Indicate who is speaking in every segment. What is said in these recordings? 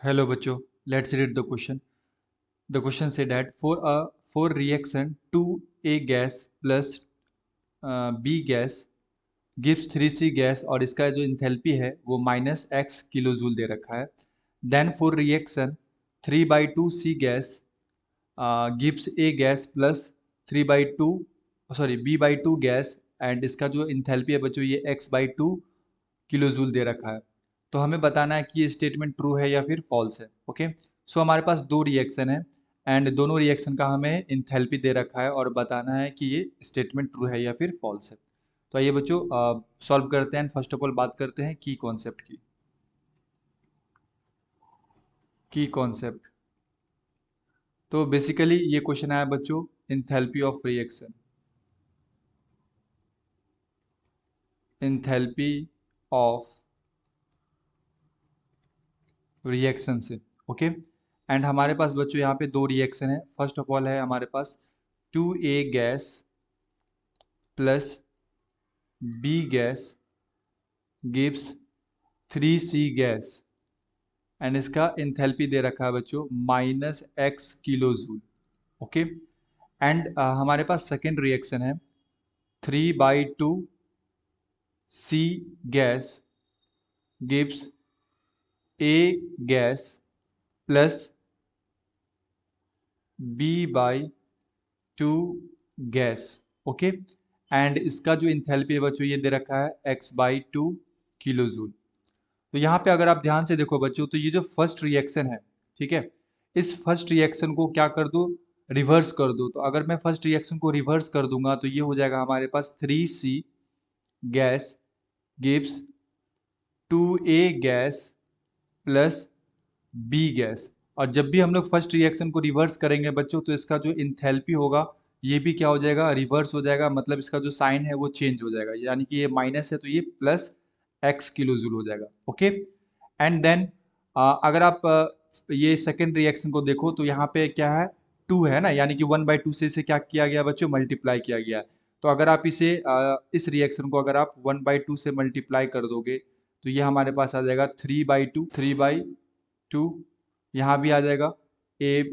Speaker 1: Hello बच्चों, let's read the question. The question said that for reaction 2A gas plus B gas gives 3C gas और इसका जो enthalpy है वो -x kilo joule दे रखा है. Then for reaction 3/2C gas gives A gas plus 3/2 B/2 gas and इसका जो enthalpy है बच्चों ये x/2 किलो जूल दे रखा है. तो हमें बताना है कि ये स्टेटमेंट ट्रू है या फिर फॉल्स है. ओके, सो हमारे पास दो रिएक्शन है एंड दोनों रिएक्शन का हमें इंथैल्पी दे रखा है और बताना है कि ये स्टेटमेंट ट्रू है या फिर फॉल्स है. तो आइए बच्चों सॉल्व करते हैं. फर्स्ट ऑफ ऑल बात करते हैं की कॉन्सेप्ट की. तो बेसिकली ये क्वेश्चन आया बच्चों enthalpy of reaction, enthalpy of reaction से. ओके, एंड हमारे पास बच्चों यहाँ पे दो रिएक्शन है. फर्स्ट ऑफ ऑल है हमारे पास 2A gas plus B gas gives 3C gas and इसका इंथैल्पी दे रखा है बच्चों -x kilo joule. Okay, and हमारे पास सेकेंड रिएक्शन है 3/2 C gas gives A gas plus B/2 gas. Okay, and इसका जो इंथैल्पी है बच्चों ये दे रखा है x/2 किलो जूल. तो यहाँ पे अगर आप ध्यान से देखो बच्चों तो ये जो फर्स्ट रिएक्शन है, ठीक है, इस फर्स्ट रिएक्शन को क्या कर दो, रिवर्स कर दो. तो अगर मैं फर्स्ट रिएक्शन को रिवर्स कर दूंगा तो ये हो जाएगा हमारे पास 3C gas gives 2A gas plus B gas. और जब भी हम लोग फर्स्ट रिएक्शन को रिवर्स करेंगे बच्चों तो इसका जो इंथैल्पी होगा ये भी क्या हो जाएगा, रिवर्स हो जाएगा. मतलब इसका जो साइन है वो चेंज हो जाएगा, यानी कि ये माइनस है तो ये प्लस x किलो जूल हो जाएगा. ओके, एंड देन अगर आप ये सेकेंड रिएक्शन को देखो तो यहाँ पे क्या है, 2 है ना, यानी कि 1/2 से इसे क्या किया गया बच्चों, मल्टीप्लाई किया गया. तो अगर आप इसे इस रिएक्शन को अगर आप 1/2 से मल्टीप्लाई कर दोगे तो ये हमारे पास आ जाएगा 3/2 यहाँ भी आ जाएगा a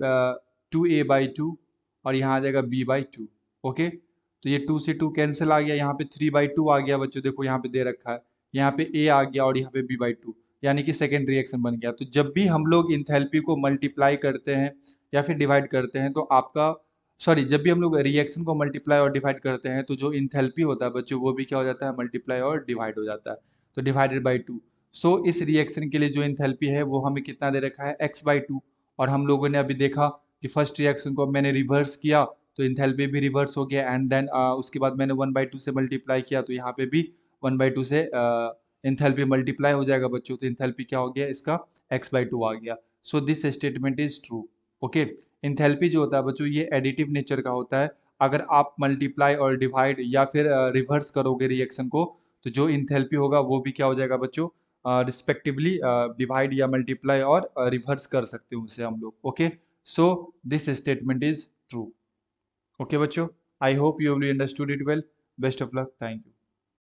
Speaker 1: 2A/2 और यहाँ आ जाएगा B/2. ओके, तो ये 2 से 2 कैंसिल आ गया, यहाँ पे 3/2 आ गया बच्चों. देखो यहाँ पे दे रखा है, यहाँ पे A आ गया और यहाँ पे B/2, यानी कि सेकेंड रिएक्शन बन गया. तो जब भी हम लोग इंथैल्पी को मल्टीप्लाई करते हैं या फिर डिवाइड करते हैं तो आपका जब भी हम लोग रिएक्शन को मल्टीप्लाई और डिवाइड करते हैं तो जो इंथैल्पी होता है बच्चों वो भी क्या हो जाता है, मल्टीप्लाई और डिवाइड हो जाता है. तो डिवाइडेड बाई 2. सो इस रिएक्शन के लिए जो इंथैल्पी है वो हमें कितना दे रखा है, x/2. और हम लोगों ने अभी देखा कि फर्स्ट रिएक्शन को मैंने रिवर्स किया तो इंथैल्पी भी रिवर्स हो गया एंड देन उसके बाद मैंने 1/2 से मल्टीप्लाई किया तो यहाँ पे भी 1/2 से इंथैल्पी मल्टीप्लाई हो जाएगा बच्चों. तो इंथैल्पी क्या हो गया, इसका x/2 आ गया. सो this statement is true. Okay, enthalpy जो होता है बच्चों ये एडिटिव नेचर का होता है. अगर आप मल्टीप्लाई और डिवाइड या फिर रिवर्स करोगे रिएक्शन को तो जो इंथैल्पी होगा वो भी क्या हो जाएगा बच्चों, रिस्पेक्टिवली डिवाइड या मल्टीप्लाई और रिवर्स कर सकते हैं उसे हम लोग. Okay, so this statement is true. Okay बच्चों, I hope you will understood it well. Best of luck, thank you.